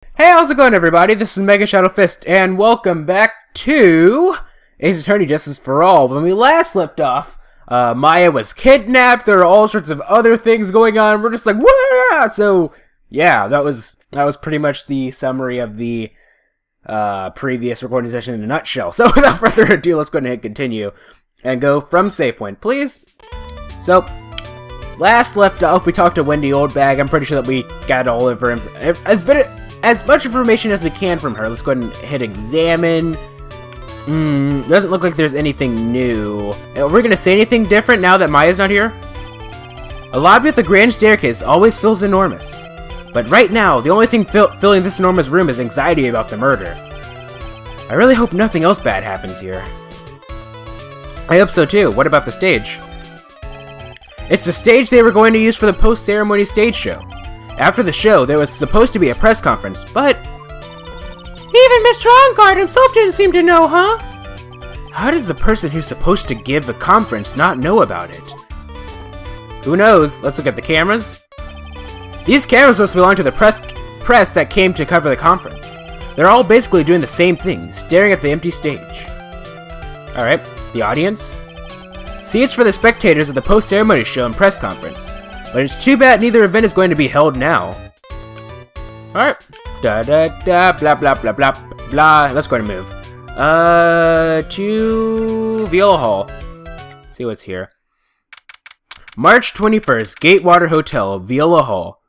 Hey, how's it going, everybody? This is MegaShadowFist, and welcome back to Ace Attorney Justice for All. When we last left off, Maya was kidnapped. There are all sorts of other things going on. We're just like, wah! So, yeah, that was pretty much the summary of the previous recording session in a nutshell. So, without further ado, let's go ahead and hit continue and go from save point, please. So, last left off, we talked to Wendy Oldbag. I'm pretty sure that we got all of her as much information as we can from her. Let's go ahead and hit examine. Doesn't look like there's anything new. Are we gonna say anything different now that Maya's not here? A lobby with a grand staircase always feels enormous. But right now, the only thing filling this enormous room is anxiety about the murder. I really hope nothing else bad happens here. I hope so too. What about the stage? It's the stage they were going to use for the post-ceremony stage show. After the show, there was supposed to be a press conference, but even Mr. Ongard himself didn't seem to know, huh? How does the person who's supposed to give a conference not know about it? Who knows? Let's look at the cameras. These cameras must belong to the press that came to cover the conference. They're all basically doing the same thing, staring at the empty stage. Alright, the audience. Seats for the spectators at the post-ceremony show and press conference. But it's too bad neither event is going to be held now. Alright. Da-da-da, blah blah blah blah blah. Let's go ahead and move. To Viola Hall. Let's see what's here. March 21st, Gatewater Hotel, Viola Hall.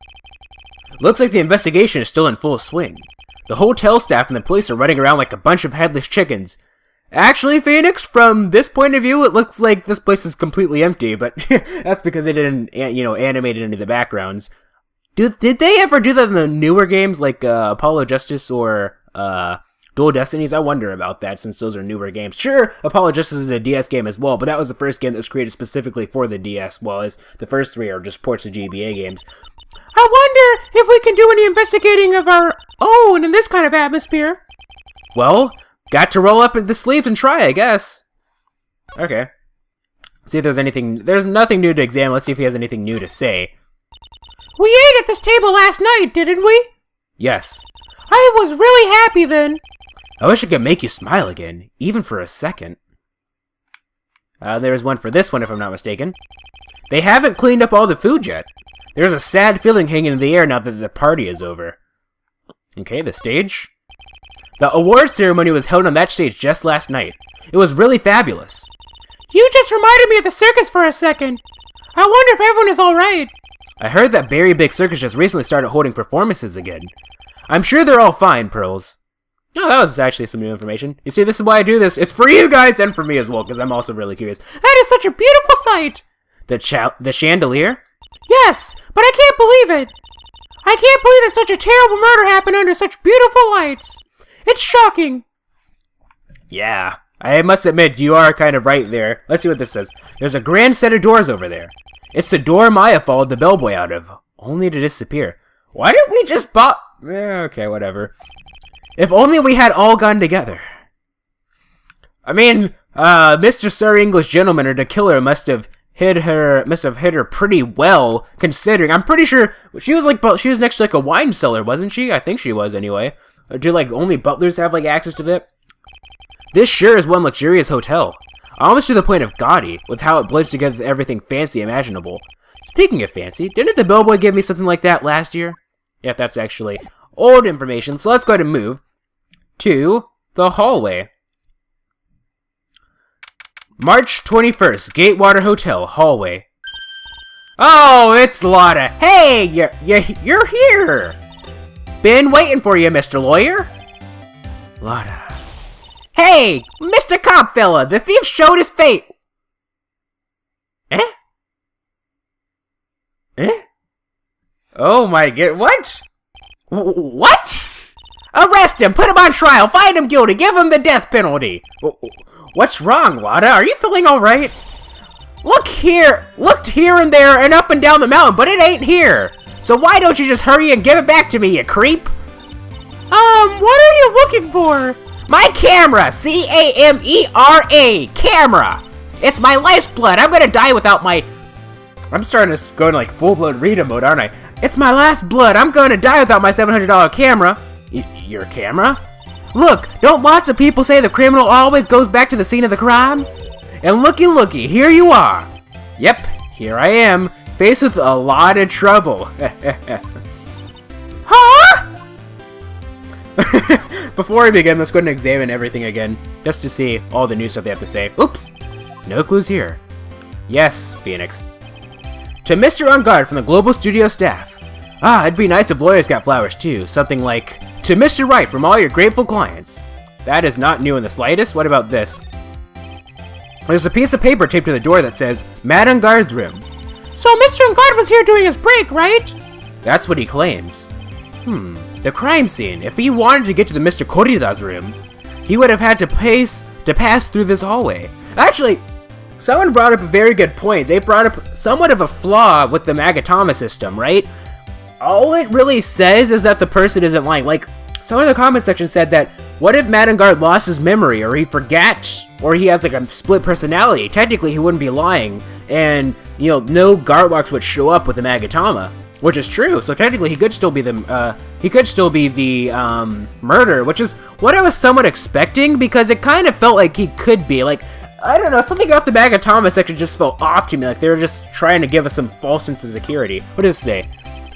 Looks like the investigation is still in full swing. The hotel staff and the police are running around like a bunch of headless chickens. Actually, Phoenix, from this point of view, it looks like this place is completely empty, but that's because they didn't, animate it into the backgrounds. Did they ever do that in the newer games, like Apollo Justice or Dual Destinies? I wonder about that, since those are newer games. Sure, Apollo Justice is a DS game as well, but that was the first game that was created specifically for the DS, while the first three are just ports of GBA games. I wonder if we can do any investigating of our own in this kind of atmosphere. Well, got to roll up the sleeves and try, I guess. Okay. Let's see if there's anything. There's nothing new to examine. Let's see if he has anything new to say. We ate at this table last night, didn't we? Yes. I was really happy then. I wish I could make you smile again, even for a second. There's one for this one, if I'm not mistaken. They haven't cleaned up all the food yet. There's a sad feeling hanging in the air now that the party is over. Okay, the stage. The award ceremony was held on that stage just last night. It was really fabulous. You just reminded me of the circus for a second. I wonder if everyone is alright. I heard that Berry Big Circus just recently started holding performances again. I'm sure they're all fine, Pearls. Oh, that was actually some new information. You see, this is why I do this. It's for you guys and for me as well, because I'm also really curious. That is such a beautiful sight. The chandelier? Yes, but I can't believe it. I can't believe that such a terrible murder happened under such beautiful lights. It's shocking. Yeah, I must admit, you are kind of right there. Let's see what this says. There's a grand set of doors over there. It's the door Maya followed the bellboy out of, only to disappear. Why didn't we just okay, whatever. If only we had all gone together. I mean, Mr. Sir English Gentleman or the killer must have hit her pretty well, considering. I'm pretty sure she was next to like a wine cellar, wasn't she? I think she was anyway. Or do only butlers have access to that? This sure is one luxurious hotel. Almost to the point of gaudy, with how it blends together with everything fancy imaginable. Speaking of fancy, didn't the bellboy give me something like that last year? Yeah, that's actually old information, so let's go ahead and move to the hallway. March 21st, Gatewater Hotel, hallway. Oh, it's Lotta. Hey, you're here! Been waiting for you, Mr. Lawyer. Lotta. Hey, Mr. Cop fella, the thief showed his fate. Eh? Oh my god, what? What? Arrest him, put him on trial, find him guilty, give him the death penalty. What's wrong, Lotta? Are you feeling alright? Looked here and there and up and down the mountain, but it ain't here. So why don't you just hurry and give it back to me, you creep? What are you looking for? My camera! C-A-M-E-R-A! Camera! It's my life's blood! I'm gonna die without my... I'm starting to go into like full-blown Rita mode, aren't I? It's my last blood! I'm gonna die without my $700 camera! Your camera? Look, don't lots of people say the criminal always goes back to the scene of the crime? And looky, here you are. Yep, here I am, faced with a lot of trouble. Huh? Before we begin, let's go ahead and examine everything again, just to see all the new stuff they have to say. Oops! No clues here. Yes, Phoenix. To Mr. On Guard from the Global Studio staff. Ah, it'd be nice if lawyers got flowers too. Something like, to Mr. Wright from all your grateful clients. That is not new in the slightest. What about this? There's a piece of paper taped to the door that says, Matt On Guard's room. So Mr. On Guard was here during his break, right? That's what he claims. The crime scene. If he wanted to get to the Mr. Corrida's room, he would have had to pass through this hallway. Actually, someone brought up a very good point. They brought up somewhat of a flaw with the Magatama system, right? All it really says is that the person isn't lying. Like, someone in the comment section said that, what if Matt On Guard lost his memory, or he forgets, or he has like a split personality? Technically, he wouldn't be lying, and, you know, no guard locks would show up with the Magatama. Which is true, so technically he could still be the, murderer, which is what I was somewhat expecting, because it kind of felt like he could be, like, I don't know, something about the Magatama section just felt off to me, like they were just trying to give us some false sense of security. What does it say?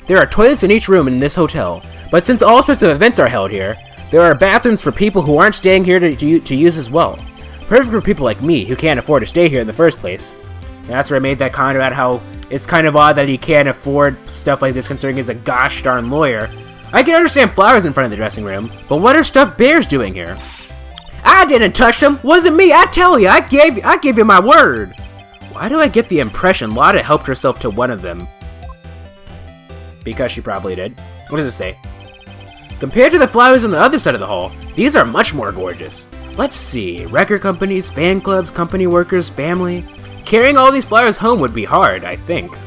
There are toilets in each room in this hotel, but since all sorts of events are held here, there are bathrooms for people who aren't staying here to use as well. Perfect for people like me, who can't afford to stay here in the first place. And that's where I made that comment about how it's kind of odd that he can't afford stuff like this considering he's a gosh darn lawyer. I can understand flowers in front of the dressing room, but what are stuffed bears doing here? I didn't touch them! Wasn't me, I tell you! I gave you my word! Why do I get the impression Lotta helped herself to one of them? Because she probably did. What does it say? Compared to the flowers on the other side of the hall, these are much more gorgeous. Let's see, record companies, fan clubs, company workers, family. Carrying all these flowers home would be hard, I think.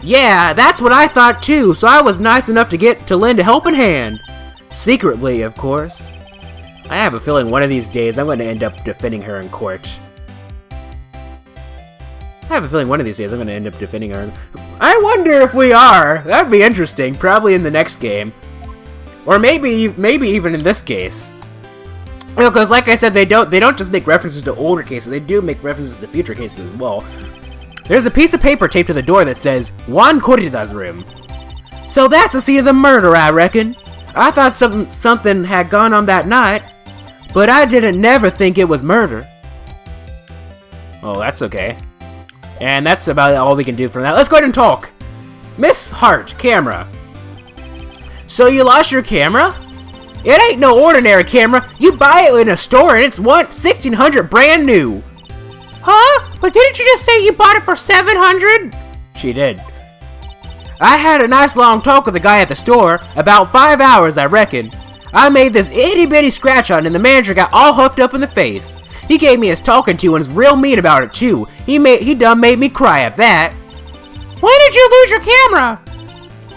Yeah, that's what I thought too, so I was nice enough to lend a helping hand. Secretly, of course. I have a feeling one of these days I'm going to end up defending her in court. I wonder if we are. That'd be interesting, probably in the next game. Or maybe even in this case. You know, because like I said, they don't just make references to older cases, they do make references to future cases as well. There's a piece of paper taped to the door that says, Juan Corrida's room. So that's the scene of the murder, I reckon. I thought something had gone on that night, but I didn't never think it was murder. Oh, that's okay. And that's about all we can do from that. Let's go ahead and talk. Miss Hart, camera. So you lost your camera? It ain't no ordinary camera. You buy it in a store and it's $1,600 brand new. Huh? But didn't you just say you bought it for $700? She did. I had a nice long talk with the guy at the store, about 5 hours I reckon. I made this itty bitty scratch on it and the manager got all huffed up in the face. He gave me his talking to and was real mean about it too. He done made me cry at that. When did you lose your camera?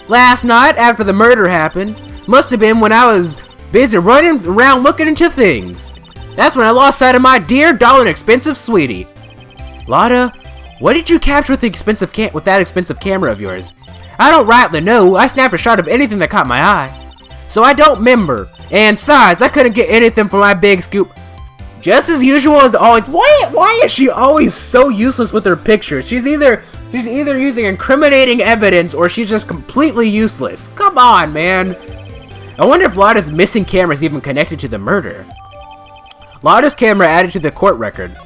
Last night after the murder happened. Must have been when I was busy running around looking into things. That's when I lost sight of my dear, darling, expensive sweetie. Lotta, what did you capture with that expensive camera of yours? I don't rightly know. I snapped a shot of anything that caught my eye. So I don't remember. And besides, I couldn't get anything from my big scoop. Just as usual as always. Why is she always so useless with her pictures? She's either using incriminating evidence or she's just completely useless. Come on, man. I wonder if Lotta's missing camera is even connected to the murder. Lotta's camera added to the court record.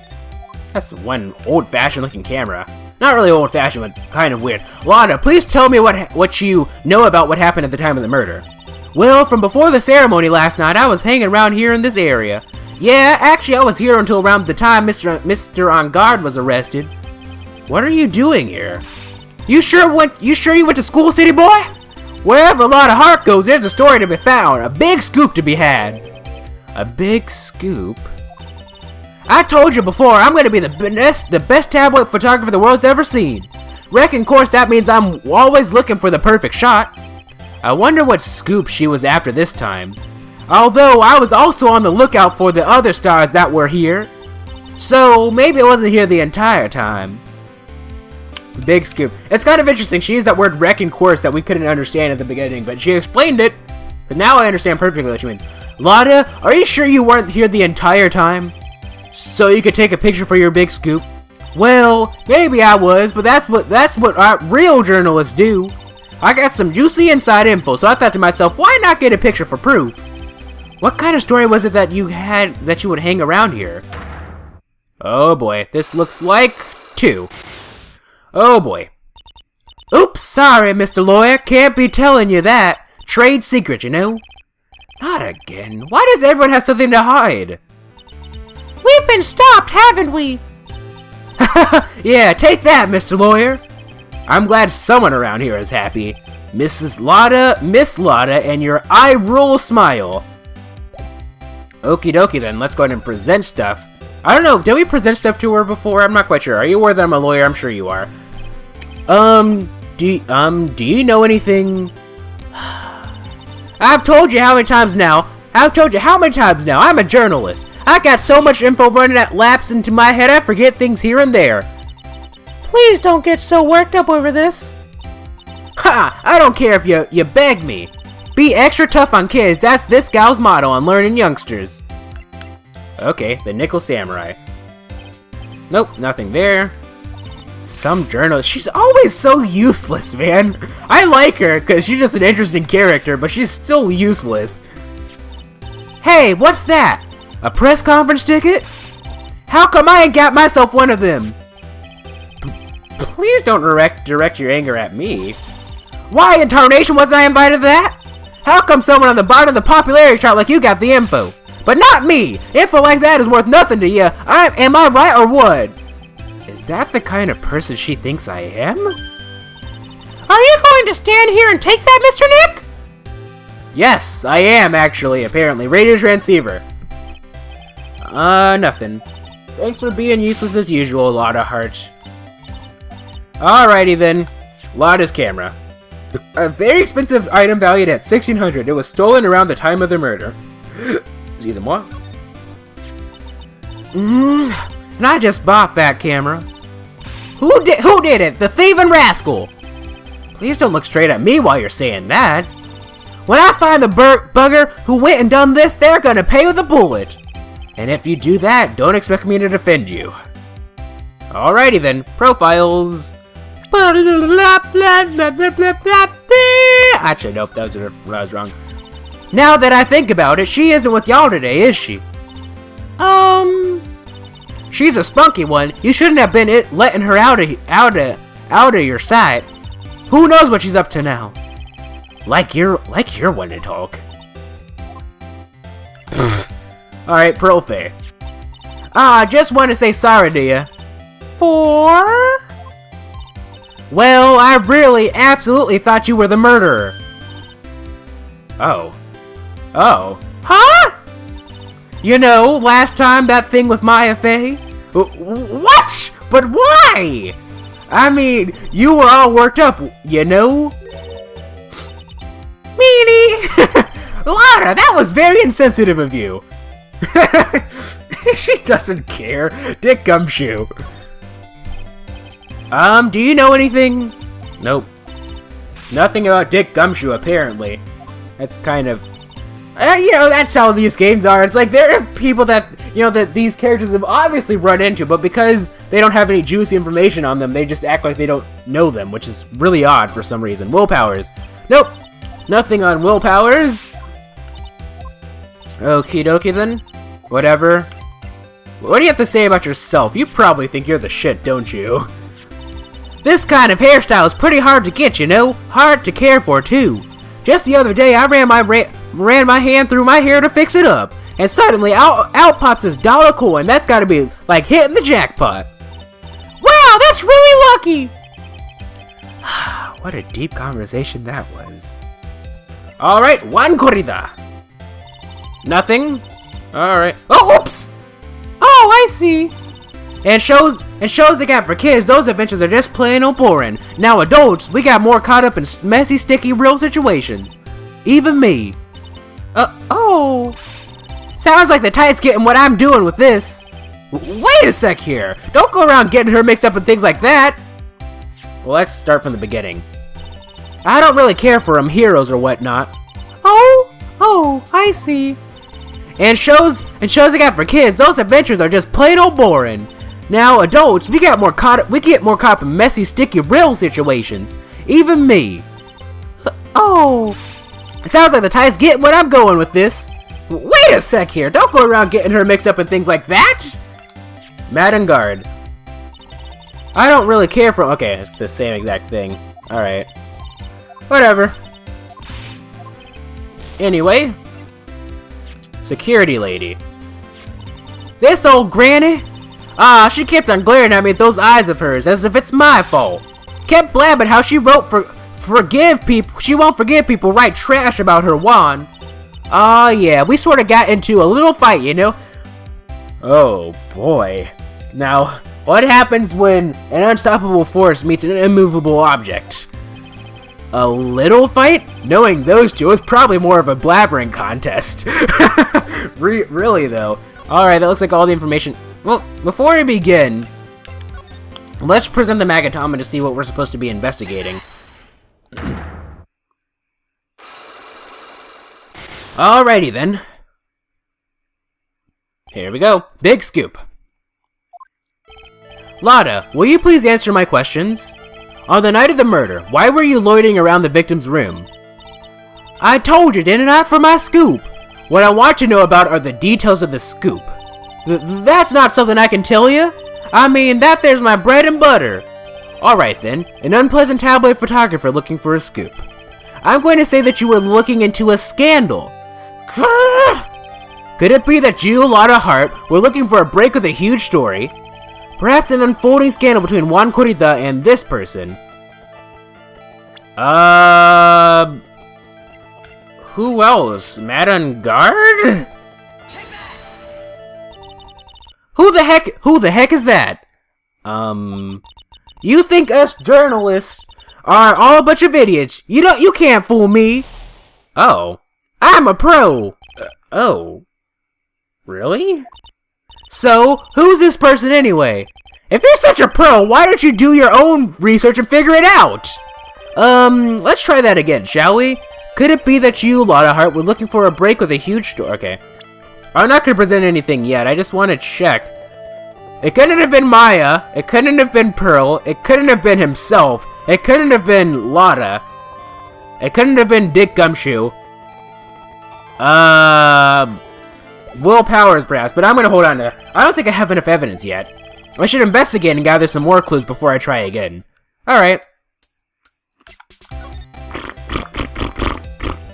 That's one old-fashioned looking camera. Not really old-fashioned, but kind of weird. Lotta, please tell me what you know about what happened at the time of the murder. Well, from before the ceremony last night, I was hanging around here in this area. Yeah, actually, I was here until around the time Mr. On Guard was arrested. What are you doing here? You sure you went to school, city boy? Wherever Lotta Hart goes, there's a story to be found. A big scoop to be had. A big scoop? I told you before, I'm going to be the best tabloid photographer the world's ever seen. Reckon, of course, that means I'm always looking for the perfect shot. I wonder what scoop she was after this time. Although, I was also on the lookout for the other stars that were here. So, maybe I wasn't here the entire time. Big scoop. It's kind of interesting. She used that word reckon course that we couldn't understand at the beginning, but she explained it. But now I understand perfectly what she means. Lada, are you sure you weren't here the entire time? So you could take a picture for your big scoop? Well, maybe I was, but that's what real journalists do. I got some juicy inside info, so I thought to myself, why not get a picture for proof? What kind of story was it that you would hang around here? Oh boy, this looks like 2. Oh boy. Oops, sorry, Mr. Lawyer, can't be telling you that. Trade secret, you know? Not again. Why does everyone have something to hide? We've been stopped, haven't we? Yeah, take that, Mr. Lawyer. I'm glad someone around here is happy. Miss Lada, and your eye roll smile. Okie dokie then, let's go ahead and present stuff. I don't know, did we present stuff to her before? I'm not quite sure. Are you aware that I'm a lawyer? I'm sure you are. Do you know anything? I've told you how many times now. I'm a journalist. I got so much info running that laps into my head, I forget things here and there. Please don't get so worked up over this. Ha! I don't care if you beg me. Be extra tough on kids, that's this gal's motto on learning youngsters. Okay, the Nickel Samurai. Nope, nothing there. Some journalist. She's always so useless, man. I like her because she's just an interesting character, but she's still useless. Hey, what's that? A press conference ticket? How come I ain't got myself one of them? Please don't direct your anger at me. Why in tarnation wasn't I invited to that? How come someone on the bottom of the popularity chart like you got the info? But not me! Info like that is worth nothing to you. Am I right or what? Is that the kind of person she thinks I am? Are you going to stand here and take that, Mr. Nick? Yes, I am actually, apparently. Radio transceiver. Nothing. Thanks for being useless as usual, Lada Heart. Alrighty then. Lada's camera. A very expensive item valued at $1,600. It was stolen around the time of the murder. Excusez-moi. And I just bought that camera. Who did it? The thieving rascal! Please don't look straight at me while you're saying that. When I find the bugger who went and done this, they're gonna pay with a bullet. And if you do that, don't expect me to defend you. Alrighty then, profiles. Actually, nope, that was wrong. Now that I think about it, she isn't with y'all today, is she? She's a spunky one. You shouldn't have been letting her out of your sight. Who knows what she's up to now? Like you're one to talk. Alright, Profe. I just want to say sorry to you. For? Well, I really, absolutely thought you were the murderer. Oh. Huh? You know, last time that thing with Maya Fey? What? But why? I mean, you were all worked up, you know? Meanie! Lara, that was very insensitive of you. She doesn't care. Dick Gumshoe. Do you know anything? Nope. Nothing about Dick Gumshoe, apparently. That's kind of... you know, that's how these games are. It's like, there are people that, you know, that these characters have obviously run into, but because they don't have any juicy information on them, they just act like they don't know them, which is really odd for some reason. Willpowers. Nope. Nothing on willpowers. Okie dokie then. Whatever. What do you have to say about yourself? You probably think you're the shit, don't you? This kind of hairstyle is pretty hard to get, you know? Hard to care for, too. Just the other day, I ran my hand through my hair to fix it up. And suddenly, out pops this dollar coin. That's gotta be, like, hitting the jackpot. Wow, that's really lucky! What a deep conversation that was. Alright, one corrida. Nothing? Alright. Oh, oops! Oh, I see. And shows again for kids, those adventures are just plain old boring. Now adults, we got more caught up in messy, sticky, real situations. Even me. Oh. Sounds like the Tight's getting what I'm doing with this. Wait a sec here. Don't go around getting her mixed up in things like that. Well, let's start from the beginning. I don't really care for heroes or whatnot. Oh, Oh, I see. And shows I got for kids, those adventures are just plain old boring. Now, adults, we get more caught up in messy, sticky, real situations. Even me. Oh. It sounds like the Ty's getting what I'm going with this. Wait a sec here, don't go around getting her mixed up in things like that! Mad and Guard. I don't really care for- okay, it's the same exact thing. Alright. Whatever. Anyway. Security lady. This old granny? She kept on glaring at me with those eyes of hers as if it's my fault. Kept blabbing how she wrote forgive people. She won't forgive people write trash about her wand. Yeah, we sort of got into a little fight, you know? Oh, boy. Now, what happens when an unstoppable force meets an immovable object? A little fight? Knowing those two is probably more of a blabbering contest. Really, though. Alright, that looks like all the information. Well, before we begin, let's present the Magatama to see what we're supposed to be investigating. Alrighty then. Here we go. Big scoop. Lada, will you please answer my questions? On the night of the murder, why were you loitering around the victim's room? I told you, didn't I, for my scoop? What I want to know about are the details of the scoop. That's not something I can tell you. I mean, that there's my bread and butter. Alright then, an unpleasant tabloid photographer looking for a scoop. I'm going to say that you were looking into a scandal. Could it be that you, Lada Hart, were looking for a break with a huge story? Perhaps an unfolding scandal between Juan Corita and this person. Who else? Madame Guard? Who the heck is that? You think us journalists are all a bunch of idiots. You can't fool me. Oh. I'm a pro. Oh. Really? So, who's this person anyway? If you're such a pro, why don't you do your own research and figure it out? Let's try that again, shall we? Could it be that you, Lada Hart, were looking for a break with a huge store? Okay. I'm not gonna present anything yet, I just want to check. It couldn't have been Maya, it couldn't have been Pearl, it couldn't have been himself, it couldn't have been Lada, it couldn't have been Dick Gumshoe. Will Powers perhaps, but I'm gonna hold on to that. I don't think I have enough evidence yet. I should investigate and gather some more clues before I try again. Alright.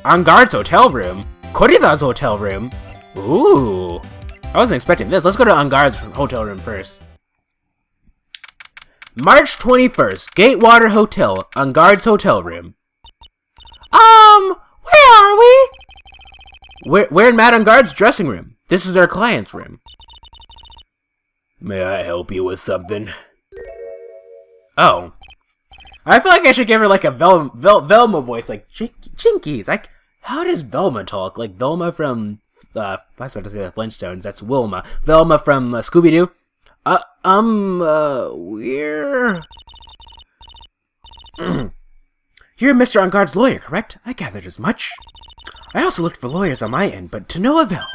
On Guard's hotel room? Corita's hotel room? Ooh. I wasn't expecting this. Let's go to On Guard's hotel room first. March 21st, Gatewater Hotel, On Guard's hotel room. Where are we? We're in Madame Guard's dressing room. This is our client's room. May I help you with something? Oh. I feel like I should give her like a Velma voice, like Jinkies. How does Velma talk? Like Velma from I was about to say the Flintstones. That's Wilma. Velma from Scooby-Doo. We're... You're Mr. On Guard's lawyer, correct? I gathered as much. I also looked for lawyers on my end, but to no avail.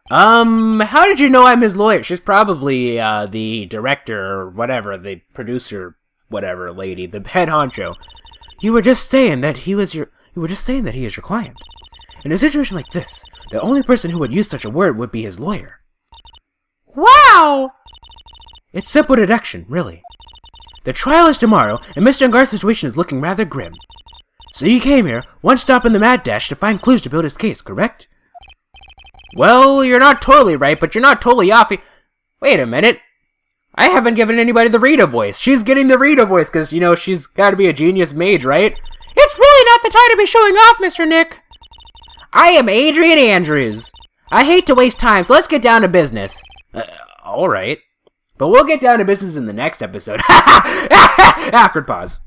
How did you know I'm his lawyer? She's probably, the director or whatever, the producer, whatever lady, the head honcho. You were just saying that he is your client. In a situation like this, the only person who would use such a word would be his lawyer. Wow! It's simple deduction, really. The trial is tomorrow, and Mr. Ungar's situation is looking rather grim. So you came here, one stop in the mad dash to find clues to build his case, correct? Well, you're not totally right, but you're not totally off. Wait a minute. I haven't given anybody the Rita voice. She's getting the Rita voice because, you know, she's got to be a genius mage, right? It's really not the time to be showing off, Mr. Nick. I am Adrian Andrews. I hate to waste time, so let's get down to business. Alright. But we'll get down to business in the next episode. Awkward pause.